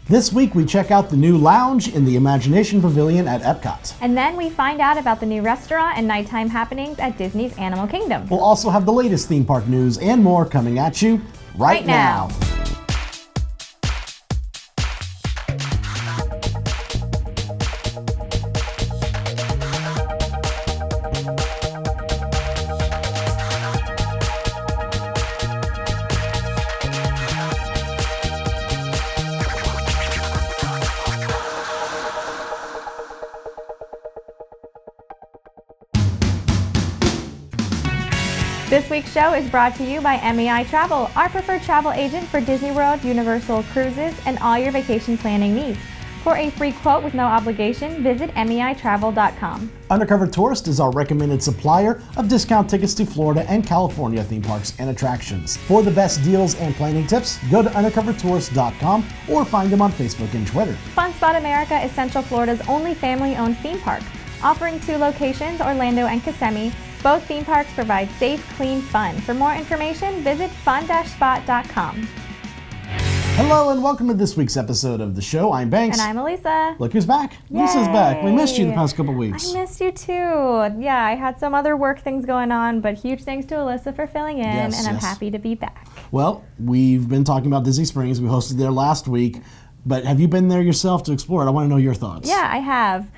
This week we check out the new lounge in the Imagination Pavilion at Epcot. And then we find out about the new restaurant and nighttime happenings at Disney's Animal Kingdom. We'll also have the latest theme park news and more coming at you right now. This week's show is brought to you by MEI Travel, our preferred travel agent for Disney World, Universal Cruises, and all your vacation planning needs. For a free quote with no obligation, visit MEItravel.com. Undercover Tourist is our recommended supplier of discount tickets to Florida and California theme parks and attractions. For the best deals and planning tips, go to undercovertourist.com or find them on Facebook and Twitter. Fun Spot America is Central Florida's only family-owned theme park. Offering 2 locations, Orlando and Kissimmee, both theme parks provide safe, clean fun. For more information, visit fun-spot.com. Hello and welcome to this week's episode of the show. I'm Banks. And I'm Elisa. Look who's back. Yay. Lisa's back. We missed you the past couple weeks. I missed you too. Yeah, I had some other work things going on, but huge thanks to Elisa for filling in, and I'm happy to be back. Well, we've been talking about Disney Springs. We hosted there last week, but have you been there yourself to explore it? I want to know your thoughts. Yeah, I have.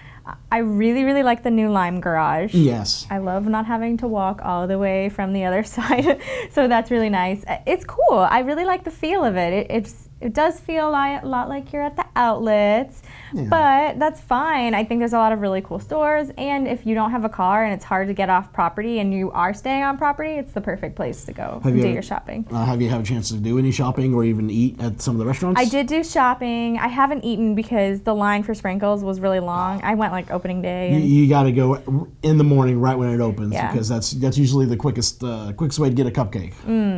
I really like the new Lime Garage. Yes. I love not having to walk all the way from the other side, so that's really nice. It's cool. I really like the feel of it. It does feel a lot like you're at the outlets, but that's fine. I think there's a lot of really cool stores, and if you don't have a car and it's hard to get off property and you are staying on property, it's the perfect place to go and do your shopping. Have you had a chance to do any shopping or even eat at some of the restaurants? I did do shopping. I haven't eaten because the line for sprinkles was really long. I went like opening day. And you got to go in the morning right when it opens because that's usually the quickest way to get a cupcake.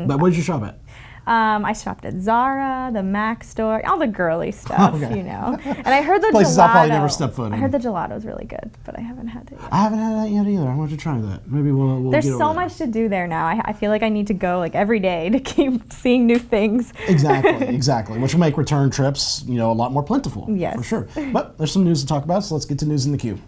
But what did you shop at? I shopped at Zara, the Mac store, all the girly stuff, you know. And I heard the places gelato. I'll probably never step foot in. I heard the gelato's really good, but I haven't had it yet. I haven't had that yet either. I want to try that. Maybe we'll There's get over so much to do there now. I feel like I need to go like every day to keep seeing new things. Exactly. Which will make return trips, a lot more plentiful. Yes. For sure. But there's some news to talk about, so let's get to news in the queue.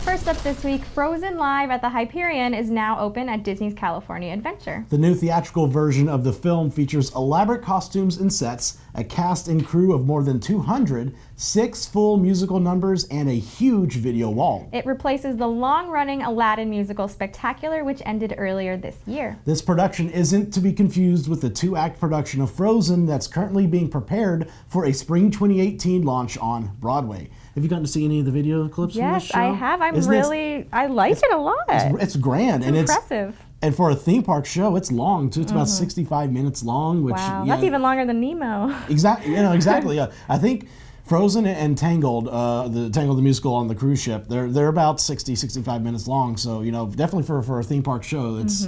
First up this week, Frozen Live at the Hyperion is now open at Disney's California Adventure. The new theatrical version of the film features elaborate costumes and sets, a cast and crew of more than 200, 6 full musical numbers, and a huge video wall. It replaces the long-running Aladdin musical Spectacular, which ended earlier this year. This production isn't to be confused with the 2-act production of Frozen that's currently being prepared for a spring 2018 launch on Broadway. Have you gotten to see any of the video clips from this show? Yes, I have. I like it a lot. It's grand. It's impressive. And for a theme park show, it's long too. It's about 65 minutes long. Which, wow, that's even longer than Nemo. Exactly. Exactly. I think Frozen and Tangled, the musical on the cruise ship, they're about 65 minutes long. So definitely for a theme park show, it's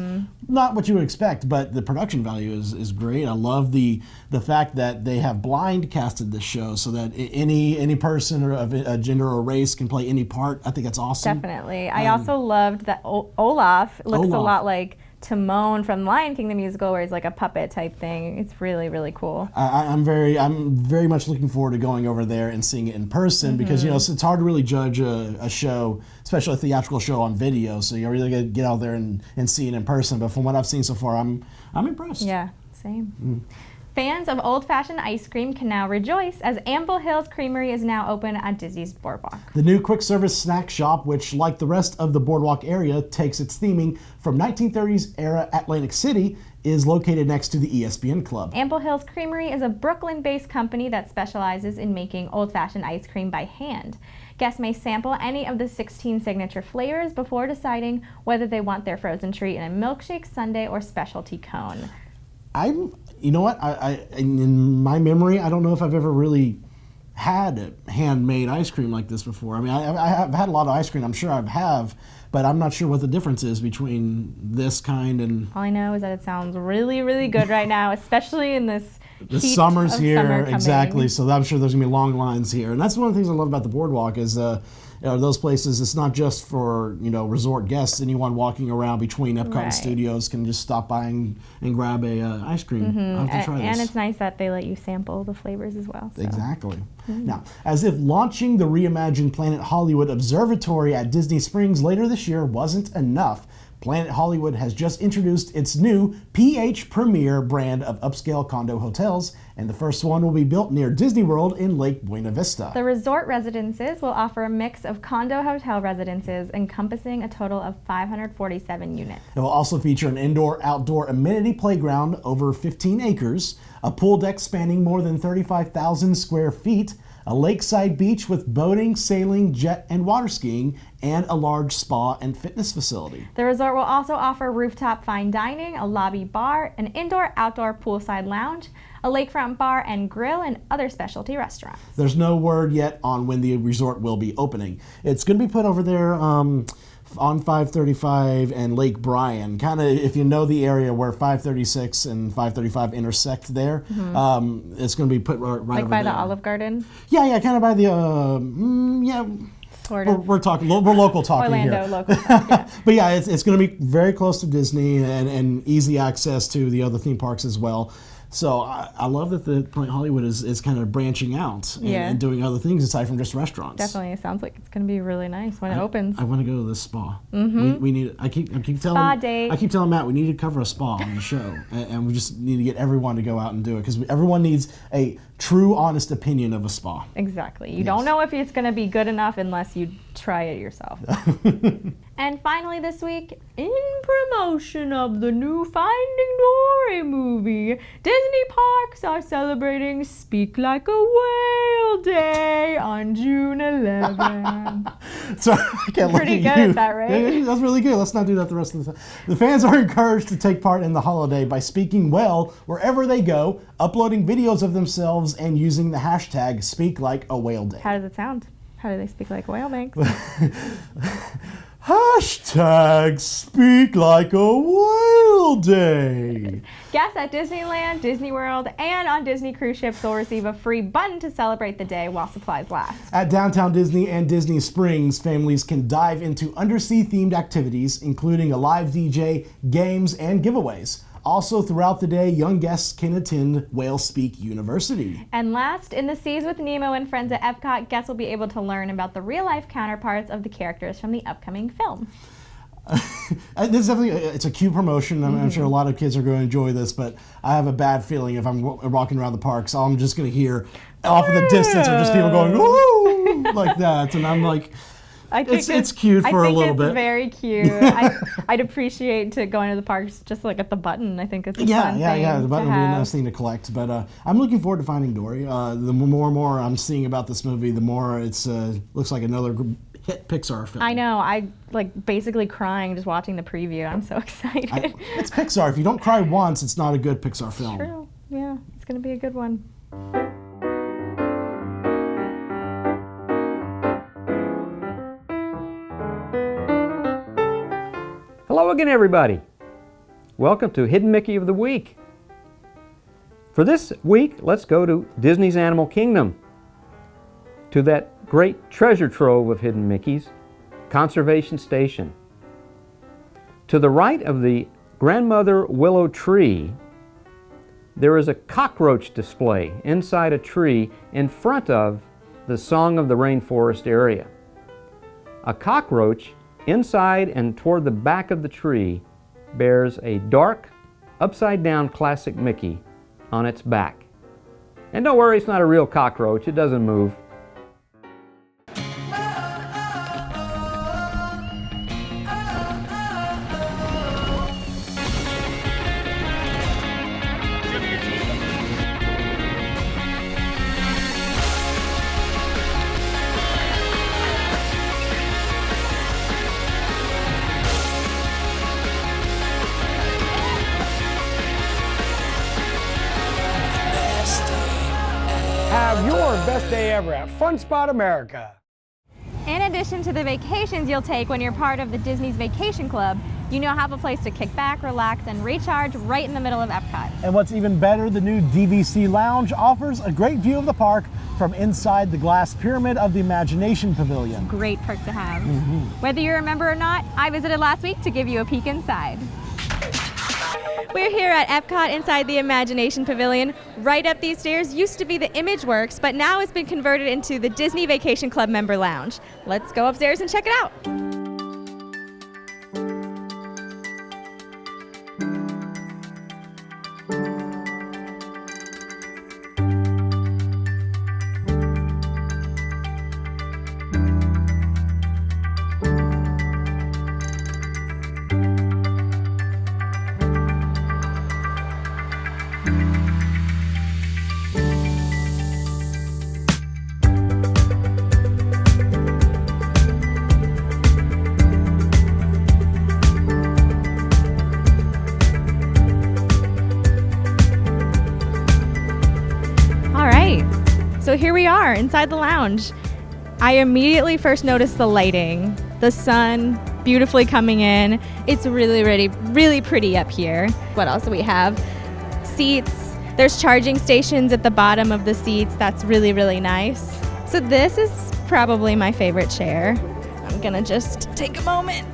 not what you would expect, but the production value is great. I love the fact that they have blind casted this show so that any person or of a gender or race can play any part. I think that's awesome. Definitely. I also loved that Olaf looks a lot like Timon from Lion King the musical, where he's like a puppet type thing. It's really, really cool. I'm very much looking forward to going over there and seeing it in person because it's hard to really judge a show, especially a theatrical show, on video. So you really got to get out there and see it in person. But from what I've seen so far, I'm impressed. Yeah, same. Fans of old-fashioned ice cream can now rejoice as Hills Creamery is now open at Disney's BoardWalk. The new quick-service snack shop, which, like the rest of the BoardWalk area, takes its theming from 1930s era Atlantic City, is located next to the ESPN Club. Hills Creamery is a Brooklyn-based company that specializes in making old-fashioned ice cream by hand. Guests may sample any of the 16 signature flavors before deciding whether they want their frozen treat in a milkshake, sundae, or specialty cone. You know what? In my memory, I don't know if I've ever really had handmade ice cream like this before. I mean, I've had a lot of ice cream. I'm sure I have, but I'm not sure what the difference is between this kind and... All I know is that it sounds really, really good right now, especially in this the heat summer's of here, summer coming. exactly. So I'm sure there's gonna be long lines here, and that's one of the things I love about the BoardWalk is those places, it's not just for, you know, resort guests. Anyone walking around between Epcot and studios can just stop by and grab a ice cream. I'll have to try this. And it's nice that they let you sample the flavors as well. So. Exactly. Now, as if launching the reimagined Planet Hollywood Observatory at Disney Springs later this year wasn't enough, Planet Hollywood has just introduced its new PH Premier brand of upscale condo hotels, and the first one will be built near Disney World in Lake Buena Vista. The resort residences will offer a mix of condo hotel residences encompassing a total of 547 units. It will also feature an indoor-outdoor amenity playground over 15 acres, a pool deck spanning more than 35,000 square feet, a lakeside beach with boating, sailing, jet and water skiing, and a large spa and fitness facility. The resort will also offer rooftop fine dining, a lobby bar, an indoor-outdoor poolside lounge, a lakefront bar and grill, and other specialty restaurants. There's no word yet on when the resort will be opening. It's going to be put over there on 535 and Lake Bryan, kind of if you know the area where 536 and 535 intersect there. It's going to be put right over there. Like by the Olive Garden? Yeah, kind of by the, Sort of. We're local talking Orlando, here. local talk, yeah. But yeah, it's going to be very close to Disney and easy access to the other theme parks as well. So I love that the Planet Hollywood is kind of branching out and doing other things aside from just restaurants. Definitely, it sounds like it's going to be really nice when it opens. I want to go to this spa. We need. I keep telling. Spa date. I keep telling Matt we need to cover a spa on the show, and we just need to get everyone to go out and do it because everyone needs a true, honest opinion of a spa. Exactly. You don't know if it's going to be good enough unless you try it yourself. And finally this week, in promotion of the new Finding Dory movie, Disney parks are celebrating Speak Like a Whale Day on June 11th. So I can't look Pretty at good you. at that, right? Yeah, that's really good. Let's not do that the rest of the time. The fans are encouraged to take part in the holiday by speaking well wherever they go, uploading videos of themselves, and using the hashtag Speak Like a Whale Day. How does it sound? How do they speak like a whale, Banks? Hashtag Speak Like a Whale Day. Guests at Disneyland, Disney World, and on Disney cruise ships will receive a free button to celebrate the day while supplies last. At Downtown Disney and Disney Springs, families can dive into undersea-themed activities, including a live DJ, games, and giveaways. Also, throughout the day, young guests can attend Whale Speak University. And last, in the Seas with Nemo and Friends at Epcot, guests will be able to learn about the real-life counterparts of the characters from the upcoming film. This definitely, it's a cute promotion. I'm sure a lot of kids are going to enjoy this, but I have a bad feeling if I'm walking around the parks, I'm just going to hear off in the distance or just people going, "Ooh," like that. And I'm like, it's cute for a little bit. I think it's very cute. I'd appreciate to go into the parks just like at the button. I think it's a fun thing. The button would be a nice thing to collect. But I'm looking forward to Finding Dory. The more and more I'm seeing about this movie, the more it's looks like another hit Pixar film. I know. I basically crying just watching the preview. I'm so excited. It's Pixar. If you don't cry once, it's not a good Pixar film. True. Yeah, it's going to be a good one. Hello again, everybody. Welcome to Hidden Mickey of the Week. For this week, let's go to Disney's Animal Kingdom, to that great treasure trove of hidden Mickeys, Conservation Station. To the right of the Grandmother Willow Tree, there is a cockroach display inside a tree in front of the Song of the Rainforest area. A cockroach inside and toward the back of the tree bears a dark, upside-down classic Mickey on its back. And don't worry, it's not a real cockroach. It doesn't move. Have your best day ever at Fun Spot America. In addition to the vacations you'll take when you're part of the Disney's Vacation Club, you now have a place to kick back, relax, and recharge right in the middle of Epcot. And what's even better, the new DVC Lounge offers a great view of the park from inside the glass pyramid of the Imagination Pavilion. Great perk to have. Whether you're a member or not, I visited last week to give you a peek inside. We're here at Epcot inside the Imagination Pavilion. Right up these stairs used to be the Imageworks, but now it's been converted into the Disney Vacation Club Member Lounge. Let's go upstairs and check it out. So here we are inside the lounge. I immediately first noticed the lighting, the sun beautifully coming in. It's really pretty up here. What else do we have? Seats. There's charging stations at the bottom of the seats. That's really nice. So this is probably my favorite chair. I'm gonna just take a moment.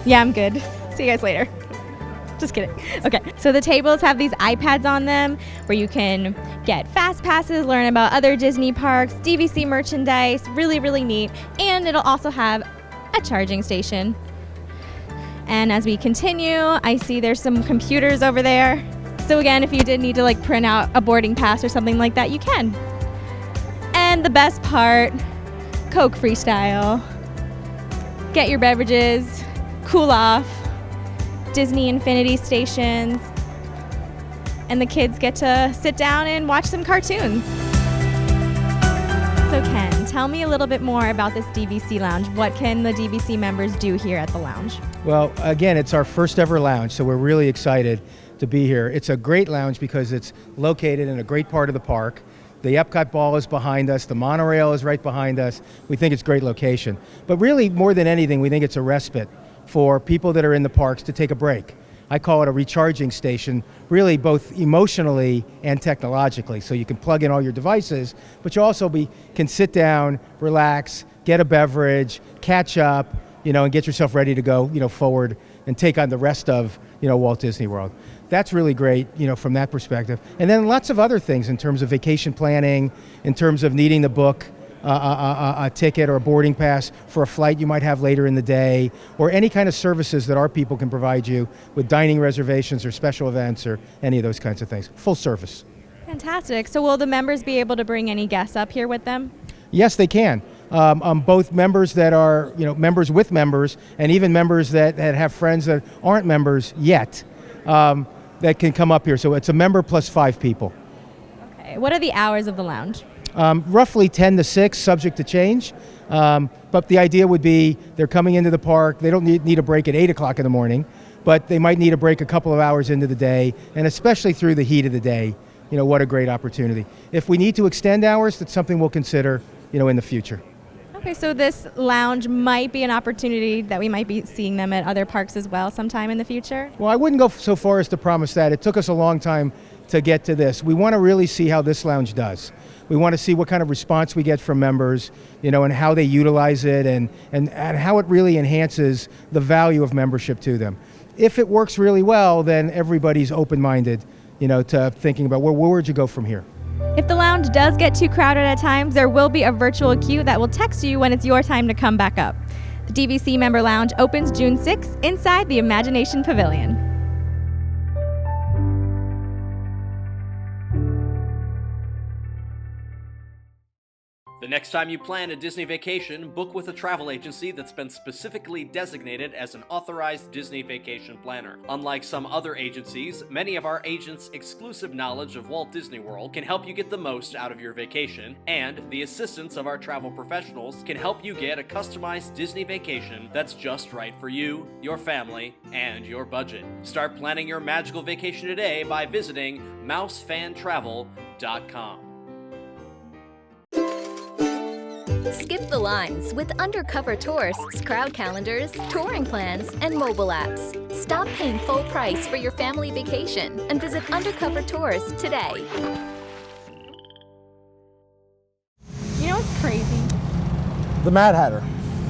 Yeah, I'm good. See you guys later. Just kidding. Okay, so the tables have these iPads on them where you can get fast passes, learn about other Disney parks, DVC merchandise, really neat. And it'll also have a charging station. And as we continue, I see there's some computers over there. So again, if you did need to like print out a boarding pass or something like that, you can. And the best part, Coke freestyle. Get your beverages, cool off. Disney Infinity stations, and the kids get to sit down and watch some cartoons. So Ken, tell me a little bit more about this DVC Lounge. What can the DVC members do here at the lounge? Well, again, it's our first ever lounge, so we're really excited to be here. It's a great lounge because it's located in a great part of the park. The Epcot ball is behind us, the monorail is right behind us. We think it's a great location. But really, more than anything, we think it's a respite for people that are in the parks to take a break. I call it a recharging station, really both emotionally and technologically. So you can plug in all your devices, but you also can sit down, relax, get a beverage, catch up, and get yourself ready to go, forward and take on the rest of, Walt Disney World. That's really great, from that perspective. And then lots of other things in terms of vacation planning, in terms of needing to book a ticket or a boarding pass for a flight you might have later in the day, or any kind of services that our people can provide you with dining reservations or special events or any of those kinds of things. Full service. Fantastic. So will the members be able to bring any guests up here with them? Yes, they can. Both members that are, members with members, and even members that have friends that aren't members yet, that can come up here. So it's a member plus 5 people. Okay. What are the hours of the lounge? Roughly 10 to 6, subject to change. But the idea would be they're coming into the park. They don't need a break at 8 o'clock in the morning, but they might need a break a couple of hours into the day, and especially through the heat of the day. What a great opportunity. If we need to extend hours, that's something we'll consider, in the future. Okay, so this lounge might be an opportunity that we might be seeing them at other parks as well sometime in the future? Well, I wouldn't go so far as to promise that. It took us a long time to get to this. We want to really see how this lounge does. We want to see what kind of response we get from members, and how they utilize it and how it really enhances the value of membership to them. If it works really well, then everybody's open-minded, to thinking about where'd you go from here. If the lounge does get too crowded at times, there will be a virtual queue that will text you when it's your time to come back up. The DVC Member Lounge opens June 6th inside the Imagination Pavilion. The next time you plan a Disney vacation, book with a travel agency that's been specifically designated as an authorized Disney vacation planner. Unlike some other agencies, many of our agents' exclusive knowledge of Walt Disney World can help you get the most out of your vacation, and the assistance of our travel professionals can help you get a customized Disney vacation that's just right for you, your family, and your budget. Start planning your magical vacation today by visiting mousefantravel.com. Skip the lines with undercover tourists, crowd calendars, touring plans, and mobile apps. Stop paying full price for your family vacation and visit Undercover Tours today. The Mad Hatter.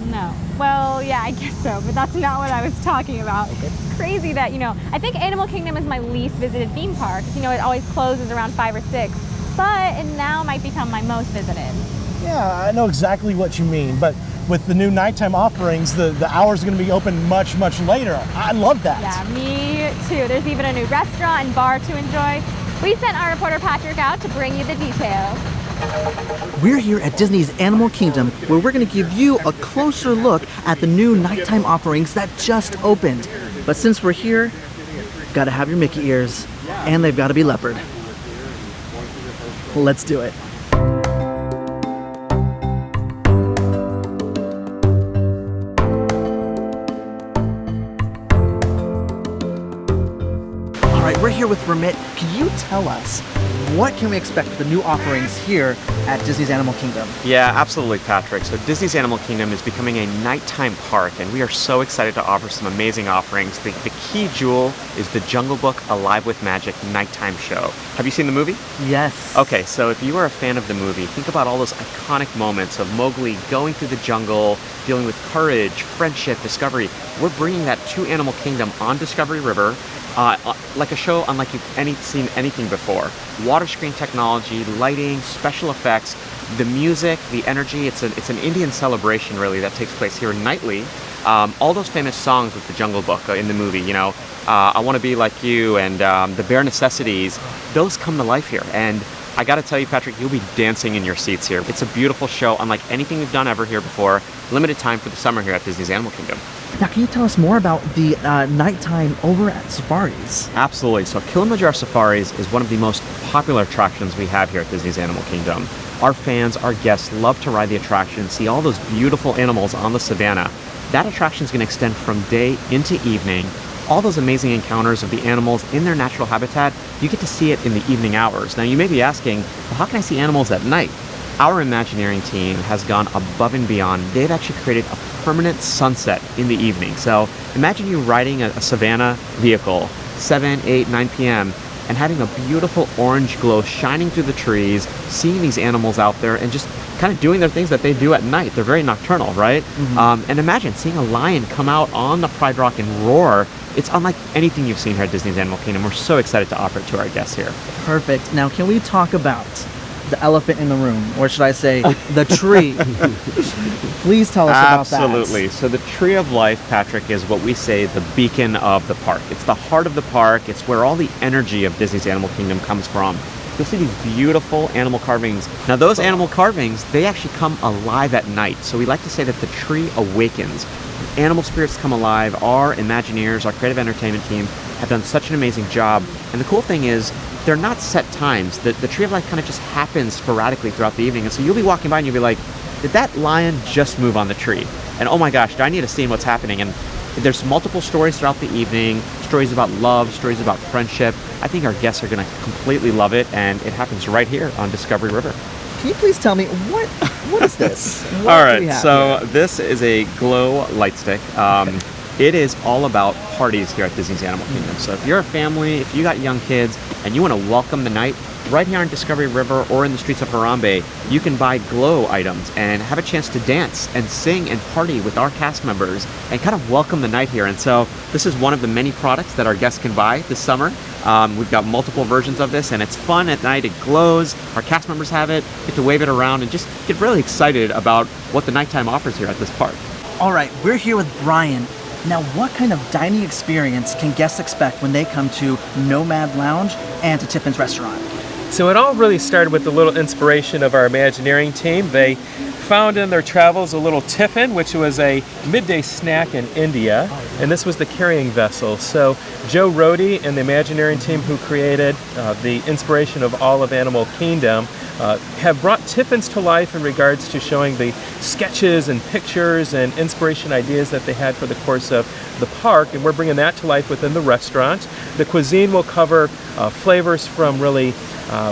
No. Well, yeah, I guess so, but that's not what I was talking about. Okay. It's crazy that, I think Animal Kingdom is my least visited theme park. It always closes around 5 or 6, but it now might become my most visited. Yeah, I know exactly what you mean, but with the new nighttime offerings, the hours are going to be open much, much later. I love that. Yeah, me too. There's even a new restaurant and bar to enjoy. We sent our reporter Patrick out to bring you the details. We're here at Disney's Animal Kingdom, where we're going to give you a closer look at the new nighttime offerings that just opened. But since we're here, you've got to have your Mickey ears, and they've got to be leopard. Let's do it. All right, we're here with Ramit. Can you tell us, what can we expect with the new offerings here at Disney's Animal Kingdom? Yeah, absolutely, Patrick. So Disney's Animal Kingdom is becoming a nighttime park, and we are so excited to offer some amazing offerings. The key jewel is the Jungle Book Alive with Magic nighttime show. Have you seen the movie? Yes. Okay, so if you are a fan of the movie, think about all those iconic moments of Mowgli going through the jungle, dealing with courage, friendship, discovery. We're bringing that to Animal Kingdom on Discovery River. Like a show unlike you've seen anything before. Water screen technology, lighting, special effects, the music, the energy. It's an Indian celebration really that takes place here nightly. All those famous songs with the Jungle Book in the movie, I Want to Be Like You and The Bare Necessities, those come to life here. And I got to tell you, Patrick, you'll be dancing in your seats here. It's a beautiful show, unlike anything we've done ever here before. Limited time for the summer here at Disney's Animal Kingdom. Now, can you tell us more about the nighttime over at Safaris? Absolutely. So Kilimanjaro Safaris is one of the most popular attractions we have here at Disney's Animal Kingdom. Our fans, our guests love to ride the attraction, see all those beautiful animals on the savannah. That attraction is going to extend from day into evening. All those amazing encounters of the animals in their natural habitat, you get to see it in the evening hours. Now, you may be asking, well, how can I see animals at night? Our Imagineering team has gone above and beyond. They've actually created a permanent sunset in the evening. So imagine you riding a Savannah vehicle, 7, 8, 9 p.m., and having a beautiful orange glow shining through the trees, seeing these animals out there and just kind of doing their things that they do at night. They're very nocturnal, right? Mm-hmm. And imagine seeing a lion come out on the Pride Rock and roar. It's unlike anything you've seen here at Disney's Animal Kingdom. We're so excited to offer it to our guests here. Perfect. Now, can we talk about the elephant in the room, or should I say the tree? Please tell us about that. Absolutely. So the Tree of Life, Patrick, is what we say the beacon of the park. It's the heart of the park. It's where all the energy of Disney's Animal Kingdom comes from. You'll see these beautiful animal carvings. Now those animal carvings, they actually come alive at night. So we like to say that the tree awakens. Animal spirits come alive. Our Imagineers, our creative entertainment team, have done such an amazing job. And the cool thing is, they're not set times. The Tree of Life kind of just happens sporadically throughout the evening. And so you'll be walking by and you'll be like, did that lion just move on the tree? And oh my gosh, do I need to see what's happening? And there's multiple stories throughout the evening, stories about love, stories about friendship. I think our guests are going to completely love it, and it happens right here on Discovery River. Can you please tell me, what is this? What all right, so this is a glow light stick. It is all about parties here at Disney's Animal Kingdom. So if you're a family, if you got young kids, and you want to welcome the night, right here on Discovery River or in the streets of Harambe, you can buy glow items and have a chance to dance and sing and party with our cast members and kind of welcome the night here. And so this is one of the many products that our guests can buy this summer. We've got multiple versions of this, and it's fun at night. It glows. Our cast members have it. Get to wave it around and just get really excited about what the nighttime offers here at this park. All right, we're here with Brian. Now, what kind of dining experience can guests expect when they come to Nomad Lounge and to Tiffin's Restaurant? So it all really started with a little inspiration of our Imagineering team. They found in their travels a little tiffin, which was a midday snack in India, and this was the carrying vessel. So Joe Rohde and the Imagineering team, who created the inspiration of all of Animal Kingdom, have brought tiffins to life in regards to showing the sketches and pictures and inspiration ideas that they had for the course of the park, and we're bringing that to life within the restaurant. The cuisine will cover flavors from really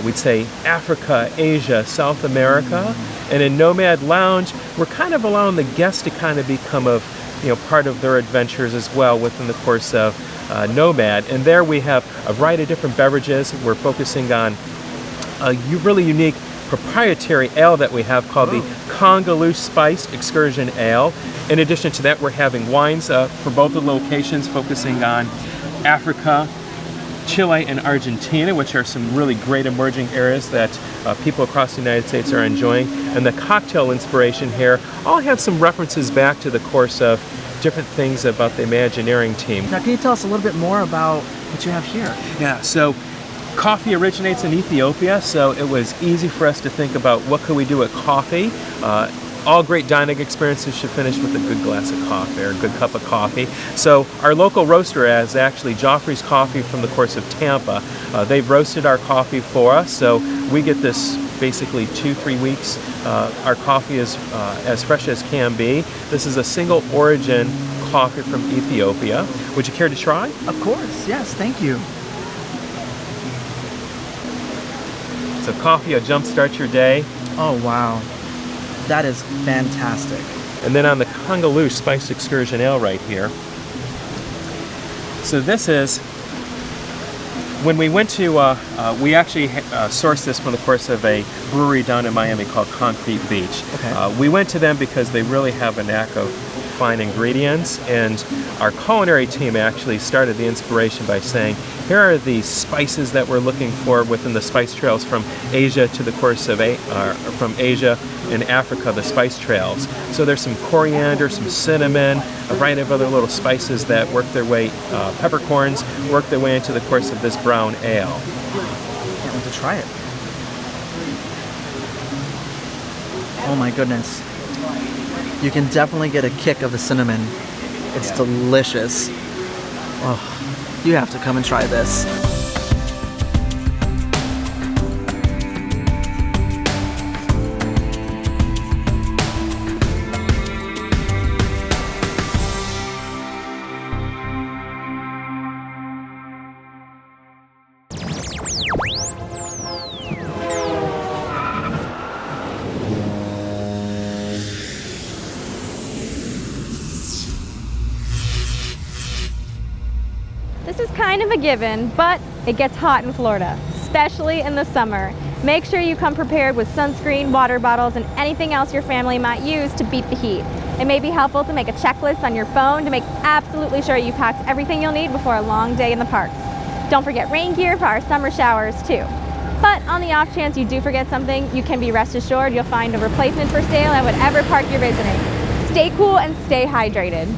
we'd say Africa, Asia, South America, and in Nomad Lounge, we're kind of allowing the guests to kind of become part of their adventures as well within the course of Nomad. And there we have a variety of different beverages. We're focusing on a really unique proprietary ale that we have called the Congaloo Spiced Excursion Ale. In addition to that, we're having wines for both the locations, focusing on Africa, Chile, and Argentina, which are some really great emerging areas that people across the United States are enjoying. And the cocktail inspiration here all have some references back to the course of different things about the Imagineering team. Now, can you tell us a little bit more about what you have here? Yeah, so coffee originates in Ethiopia, so it was easy for us to think about what could we do with coffee. All great dining experiences should finish with a good glass of coffee or a good cup of coffee. So our local roaster is actually Joffrey's Coffee from the course of Tampa. They've roasted our coffee for us, so we get this basically 2-3 weeks. Our coffee is as fresh as can be. This is a single origin coffee from Ethiopia. Would you care to try? Of course, yes, thank you. So coffee will jumpstart your day. Oh, wow. That is fantastic. And then on the Congaloo Spiced Excursion Ale right here. So this is, when we went to, we actually sourced this from the course of a brewery down in Miami called Concrete Beach. Okay. We went to them because they really have a knack of fine ingredients, and our culinary team actually started the inspiration by saying, here are the spices that we're looking for within the spice trails from Asia to the course of from Asia and Africa, the spice trails. So there's some coriander, some cinnamon, a variety of other little spices that work their way, peppercorns, work their way into the course of this brown ale. Can't wait to try it. Oh my goodness. You can definitely get a kick of the cinnamon. It's delicious. Oh, you have to come and try this. This is kind of a given, but it gets hot in Florida, especially in the summer. Make sure you come prepared with sunscreen, water bottles, and anything else your family might use to beat the heat. It may be helpful to make a checklist on your phone to make absolutely sure you packed everything you'll need before a long day in the parks. Don't forget rain gear for our summer showers too. But on the off chance you do forget something, you can be rest assured you'll find a replacement for sale at whatever park you're visiting. Stay cool and stay hydrated.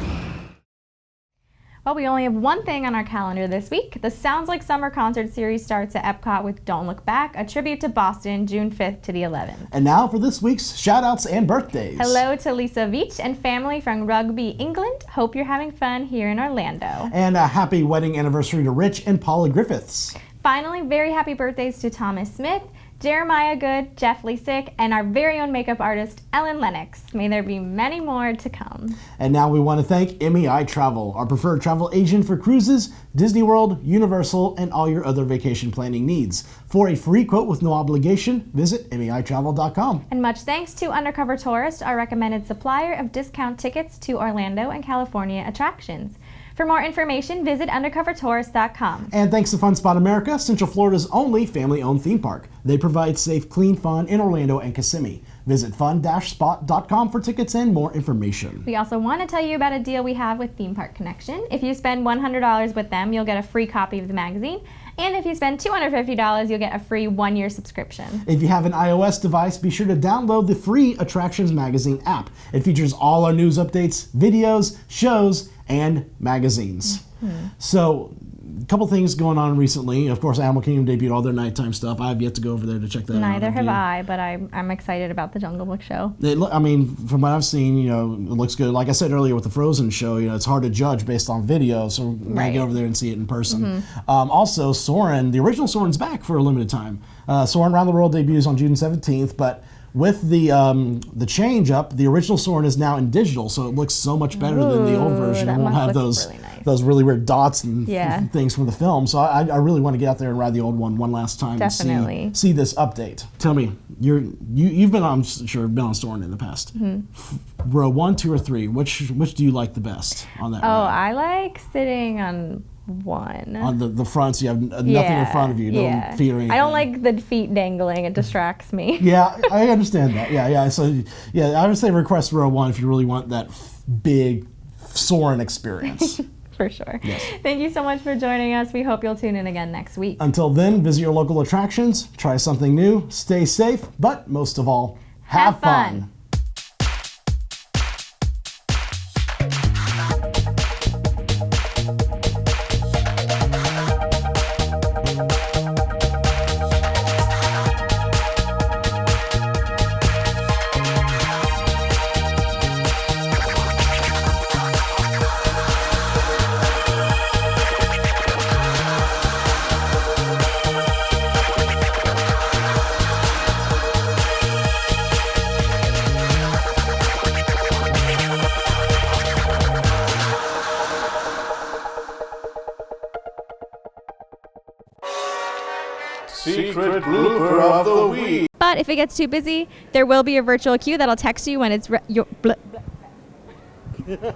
Well, we only have one thing on our calendar this week. The Sounds Like Summer concert series starts at Epcot with Don't Look Back, a tribute to Boston, June 5th to the 11th. And now for this week's shoutouts and birthdays. Hello to Lisa Veach and family from Rugby, England. Hope you're having fun here in Orlando. And a happy wedding anniversary to Rich and Paula Griffiths. Finally, very happy birthdays to Thomas Smith, Jeremiah Good, Jeff Lesick, and our very own makeup artist, Ellen Lennox. May there be many more to come. And now we want to thank MEI Travel, our preferred travel agent for cruises, Disney World, Universal, and all your other vacation planning needs. For a free quote with no obligation, visit MEItravel.com. And much thanks to Undercover Tourist, our recommended supplier of discount tickets to Orlando and California attractions. For more information, visit undercovertourist.com. And thanks to Fun Spot America, Central Florida's only family-owned theme park. They provide safe, clean fun in Orlando and Kissimmee. Visit fun-spot.com for tickets and more information. We also want to tell you about a deal we have with Theme Park Connection. If you spend $100 with them, you'll get a free copy of the magazine. And if you spend $250, you'll get a free 1-year subscription. If you have an iOS device, be sure to download the free Attractions Magazine app. It features all our news updates, videos, shows, and magazines. Mm-hmm. So, a couple things going on recently. Of course, Animal Kingdom debuted all their nighttime stuff. I have yet to go over there to check that out. Neither have I, but I'm excited about the Jungle Book show. I mean, from what I've seen, it looks good. Like I said earlier with the Frozen show, it's hard to judge based on video, so we're going to get over there and see it in person. Mm-hmm. Also, Soarin', the original Soarin's back for a limited time. Soarin' Around the World debuts on June 17th, but with the change up, the original Soarin' is now in digital, so it looks so much better than the old version. It won't have those really weird dots and things from the film. So I really want to get out there and ride the old one last time. Definitely. And see this update. Tell me, you've been on Soarin' in the past. Mm-hmm. Row 1, 2, or 3. Which do you like the best on that ride? I like sitting on one. On the front, so you have nothing in front of you, no feet or anything. I don't like the feet dangling. It distracts me. Yeah, I understand that. Yeah. So, yeah, I would say request row 1 if you really want that big soaring experience. For sure. Yes. Thank you so much for joining us. We hope you'll tune in again next week. Until then, visit your local attractions, try something new, stay safe, but most of all, have fun. Secret blooper of the week. But if it gets too busy, there will be a virtual queue that'll text you when it's